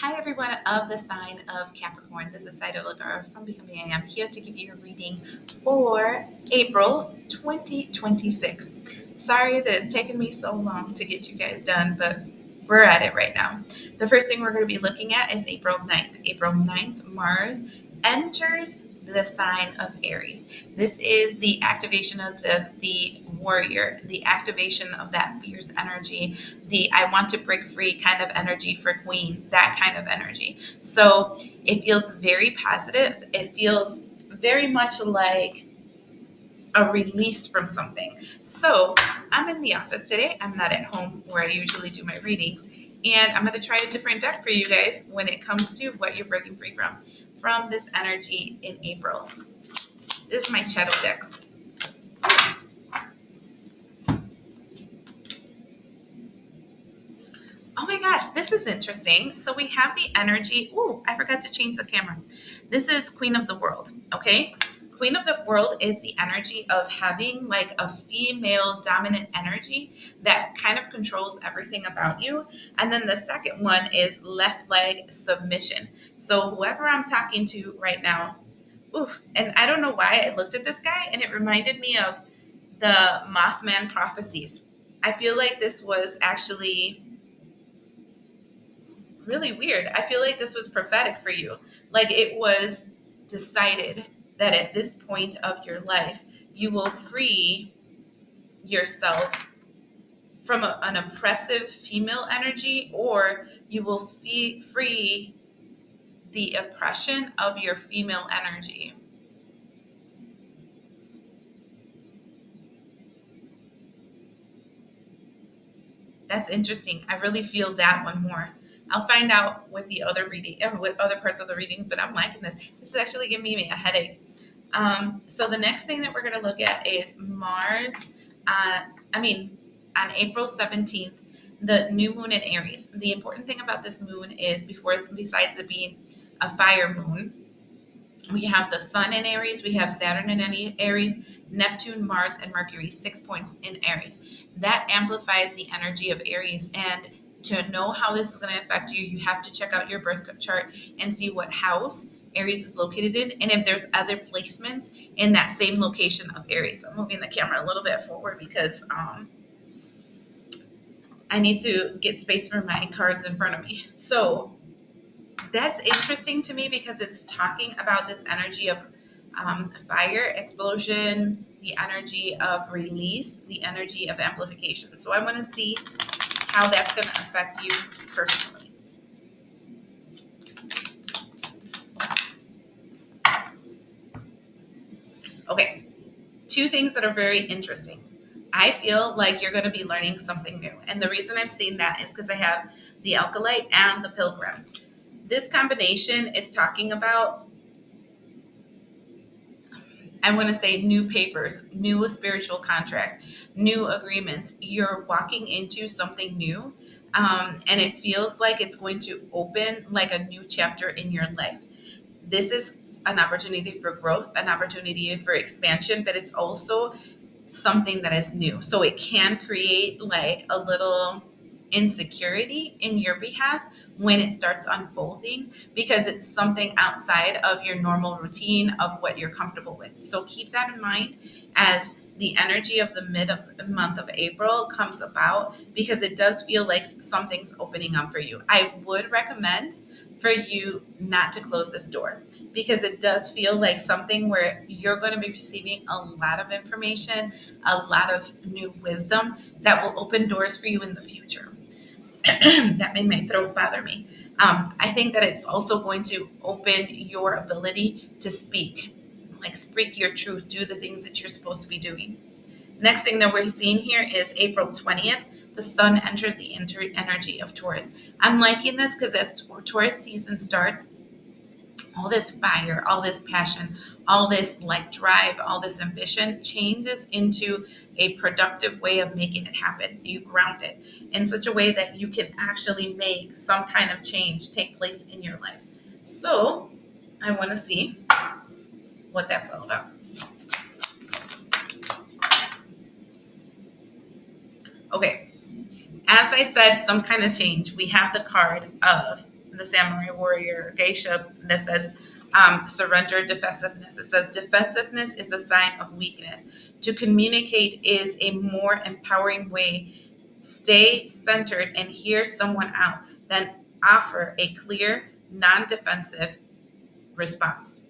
Hi, everyone of the sign of Capricorn. This is Zaida Velgara from Becoming I Am, here to give you a reading for April 2026. Sorry that it's taken me so long to get you guys done, but we're at it right now. The first thing we're going to be looking at is April 9th. April 9th, Mars enters the sign of Aries. This is the activation of the warrior, the activation of that fierce energy, the I want to break free kind of energy for Queen, that kind of energy. So it feels very positive. It feels very much like a release from something. So I'm in the office today. I'm not at home where I usually do my readings. And I'm going to try a different deck for you guys when it comes to what you're breaking free from this energy in April. This is my shadow decks. Oh my gosh, this is interesting. So we have the energy. Oh, I forgot to change the camera. This is Queen of the World, okay? Queen of the World is the energy of having like a female dominant energy that kind of controls everything about you. And then the second one is left leg submission. So whoever I'm talking to right now, oof, and I don't know why I looked at this guy and it reminded me of the Mothman prophecies. I feel like this was actually really weird. I feel like this was prophetic for you. Like it was decided that at this point of your life, you will free yourself from an oppressive female energy, or you will free the oppression of your female energy. That's interesting. I really feel that one more. I'll find out with the other reading, with other parts of the reading, but I'm liking this. This is actually giving me a headache. So the next thing that we're going to look at is Mars. On April 17th, the new moon in Aries. The important thing about this moon is besides it being a fire moon, we have the sun in Aries, we have Saturn in Aries, Neptune, Mars, and Mercury, 6 points in Aries. That amplifies the energy of Aries. And to know how this is going to affect you, you have to check out your birth chart and see what house Aries is located in, and if there's other placements in that same location of Aries. I'm moving the camera a little bit forward because I need to get space for my cards in front of me. So that's interesting to me because it's talking about this energy of fire, explosion, the energy of release, the energy of amplification. So I want to see how that's going to affect you personally. Okay, two things that are very interesting. I feel like you're going to be learning something new. And the reason I'm saying that is because I have the Alkalite and the Pilgrim. This combination is talking about, I want to say, new papers, new spiritual contract, new agreements. You're walking into something new, and it feels like it's going to open like a new chapter in your life. This is an opportunity for growth, an opportunity for expansion, but it's also something that is new. So it can create like a little insecurity in your behalf when it starts unfolding because it's something outside of your normal routine of what you're comfortable with. So keep that in mind as the energy of the mid of the month of April comes about, because it does feel like something's opening up for you. I would recommend for you not to close this door, because it does feel like something where you're going to be receiving a lot of information, a lot of new wisdom that will open doors for you in the future. That made my throat bother me. I think that it's also going to open your ability to speak, like speak your truth, do the things that you're supposed to be doing. Next thing that we're seeing here is April 20th. The sun enters the energy of Taurus. I'm liking this because as Taurus season starts, all this fire, all this passion, all this like drive, all this ambition changes into a productive way of making it happen. You ground it in such a way that you can actually make some kind of change take place in your life. So I want to see what that's all about. Okay. As I said, some kind of change. We have the card of the samurai warrior geisha that says surrender, defensiveness. It says defensiveness is a sign of weakness. To communicate is a more empowering way. Stay centered and hear someone out, then offer a clear, non-defensive response.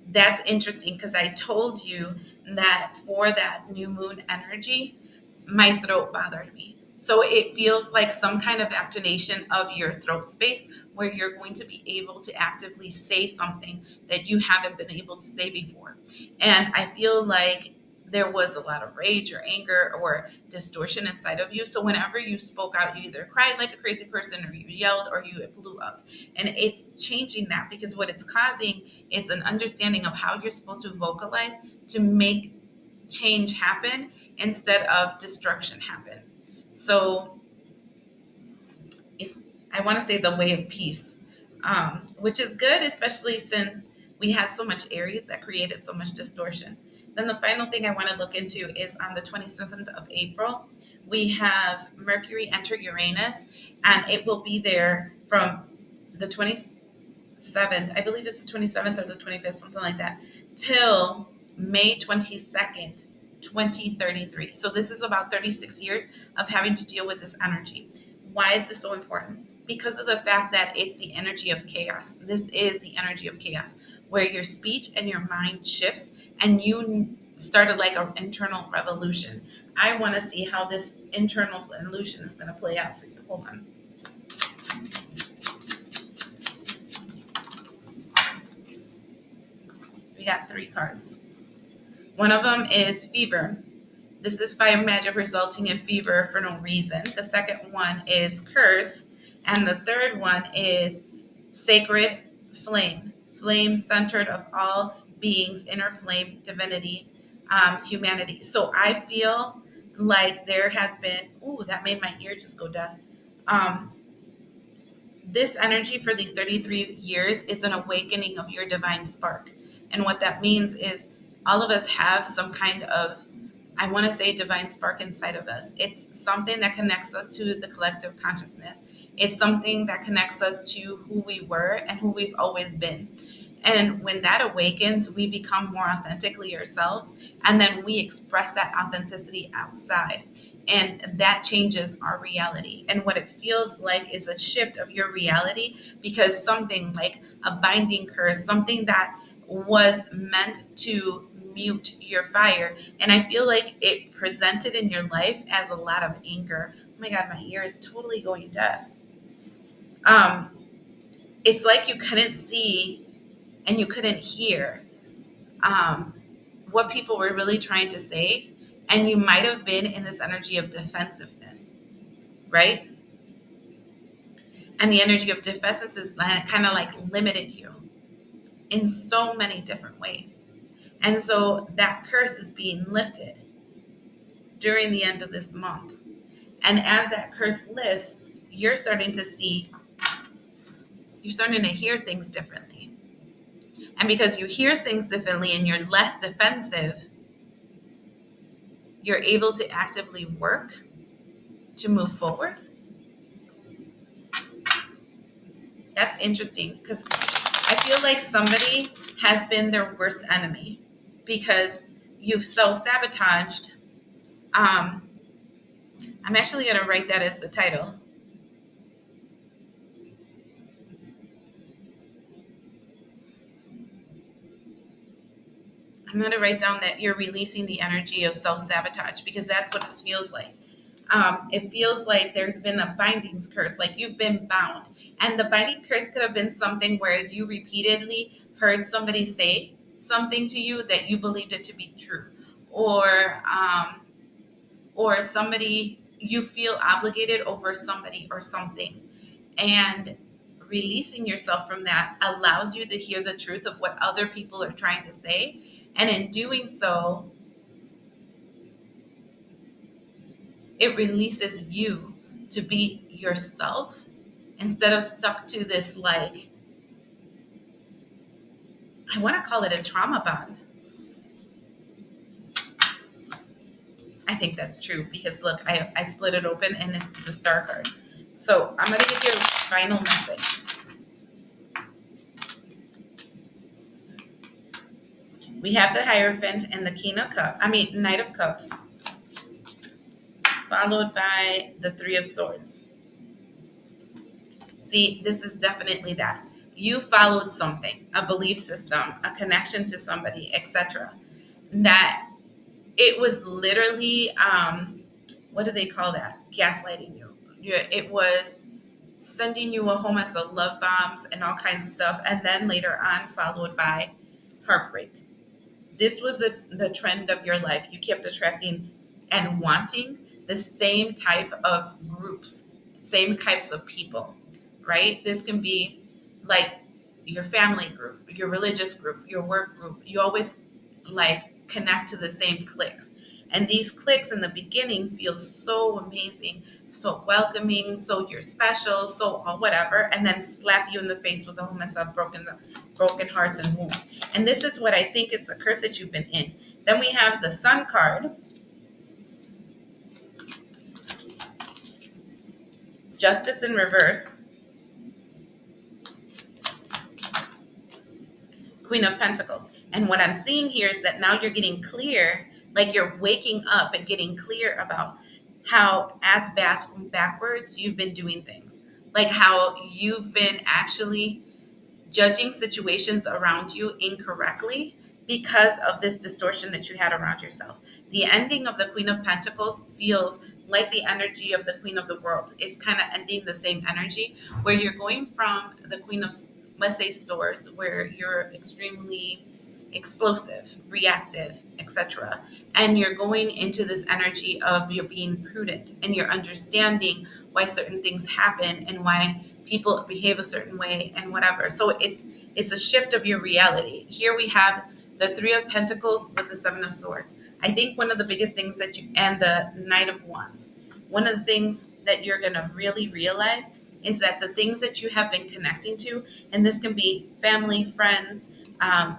That's interesting because I told you that for that new moon energy, my throat bothered me. So it feels like some kind of activation of your throat space where you're going to be able to actively say something that you haven't been able to say before. And I feel like there was a lot of rage or anger or distortion inside of you. So whenever you spoke out, you either cried like a crazy person or you yelled or you blew up. And it's changing that because what it's causing is an understanding of how you're supposed to vocalize to make change happen instead of destruction happen. So it's, I want to say the way of peace, which is good, especially since we had so much Aries that created so much distortion. Then the final thing I want to look into is on the 27th of April, we have Mercury enter Uranus, and it will be there from the 27th, I believe it's the 27th or the 25th, something like that, till May 22nd, 2033. So this is about 36 years of having to deal with this energy. Why is this so important? Because of the fact that it's the energy of chaos. This is the energy of chaos, where your speech and your mind shifts and you started like an internal revolution. I want to see how this internal revolution is going to play out for you. Hold on. We got 3 cards. One of them is fever. This is fire magic resulting in fever for no reason. The second one is curse. And the third one is sacred flame. Flame centered of all beings, inner flame, divinity, humanity. So I feel like there has been, ooh, that made my ear just go deaf. This energy for these 33 years is an awakening of your divine spark. And what that means is all of us have some kind of, I want to say, divine spark inside of us. It's something that connects us to the collective consciousness. It's something that connects us to who we were and who we've always been. And when that awakens, we become more authentically ourselves. And then we express that authenticity outside. And that changes our reality. And what it feels like is a shift of your reality, because something like a binding curse, something that was meant to mute your fire. And I feel like it presented in your life as a lot of anger. Oh my God, my ear is totally going deaf. It's like you couldn't see and you couldn't hear what people were really trying to say. And you might have been in this energy of defensiveness, right? And the energy of defensiveness is kind of like limited you in so many different ways. And so that curse is being lifted during the end of this month. And as that curse lifts, you're starting to see, you're starting to hear things differently. And because you hear things differently and you're less defensive, you're able to actively work to move forward. That's interesting because I feel like somebody has been their worst enemy because you've self-sabotaged. I'm actually going to write that as the title. I'm going to write down that you're releasing the energy of self-sabotage, because that's what this feels like. It feels like there's been a binding curse, like you've been bound. And the binding curse could have been something where you repeatedly heard somebody say something to you that you believed it to be true. Or somebody, you feel obligated over somebody or something. And releasing yourself from that allows you to hear the truth of what other people are trying to say. And in doing so, it releases you to be yourself instead of stuck to this, like, I want to call it a trauma bond. I think that's true because look, I split it open and it's the star card. So I'm going to give you a final message. We have the Hierophant and the King of Cups, Knight of Cups, followed by the Three of Swords. See, this is definitely that. You followed something, a belief system, a connection to somebody, etc. That it was literally, what do they call that? Gaslighting you. It was sending you a whole mess of love bombs and all kinds of stuff, and then later on followed by heartbreak. This was the trend of your life. You kept attracting and wanting the same type of groups, same types of people, right? This can be like your family group, your religious group, your work group. You always like connect to the same cliques. And these cliques in the beginning feel so amazing, so welcoming, so you're special, so whatever, and then slap you in the face with a whole mess of broken hearts and wounds. And this is what I think is the curse that you've been in. Then we have the Sun card, Justice in reverse, Queen of Pentacles. And what I'm seeing here is that now you're getting clear, like you're waking up and getting clear about how backwards you've been doing things. Like how you've been actually judging situations around you incorrectly because of this distortion that you had around yourself. The ending of the Queen of Pentacles feels like the energy of the Queen of the World. It's kind of ending the same energy where you're going from the Queen of, let's say, Swords, where you're extremely explosive, reactive, etc. And you're going into this energy of you're being prudent and you're understanding why certain things happen and why people behave a certain way and whatever. So it's a shift of your reality. Here we have the Three of Pentacles with the Seven of Swords. I think one of the biggest things that you, and the Knight of Wands, one of the things that you're going to really realize is that the things that you have been connecting to, and this can be family, friends,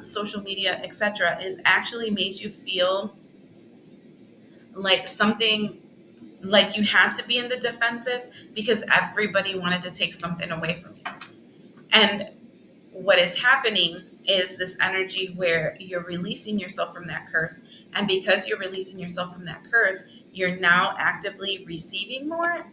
social media, etc., is actually made you feel like something, like you had to be in the defensive because everybody wanted to take something away from you. And what is happening is this energy where you're releasing yourself from that curse. And because you're releasing yourself from that curse, you're now actively receiving more,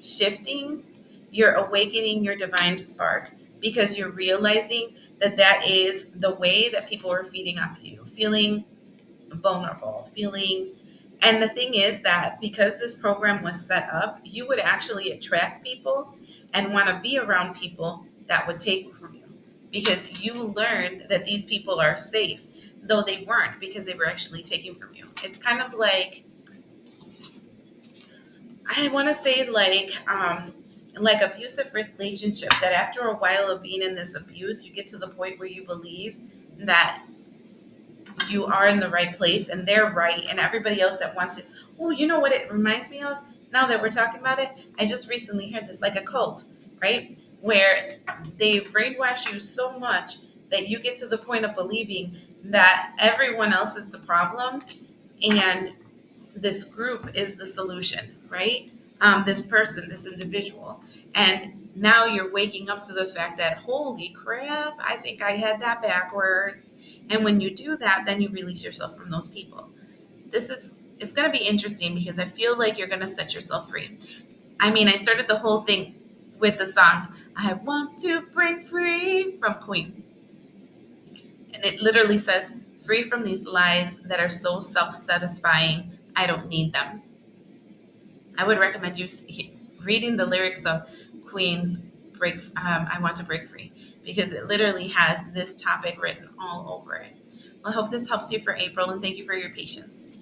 shifting, you're awakening your divine spark because you're realizing that that is the way that people are feeding off you, feeling vulnerable, feeling. And the thing is that because this program was set up, you would actually attract people and want to be around people that would take from you because you learned that these people are safe, though they weren't because they were actually taking from you. It's kind of like, I want to say like abusive relationship, that after a while of being in this abuse, you get to the point where you believe that you are in the right place and they're right, and everybody else that wants to. Oh, you know what it reminds me of now that we're talking about it? I just recently heard this, like a cult, right? Where they brainwash you so much that you get to the point of believing that everyone else is the problem and this group is the solution, right? This person, this individual. And now you're waking up to the fact that, holy crap, I think I had that backwards. And when you do that, then you release yourself from those people. It's going to be interesting because I feel like you're going to set yourself free. I mean, I started the whole thing with the song, I Want to Break Free from Queen. And it literally says, free from these lies that are so self-satisfying, I don't need them. I would recommend you reading the lyrics of Queen's I Want to Break Free, because it literally has this topic written all over it. Well, I hope this helps you for April, and thank you for your patience.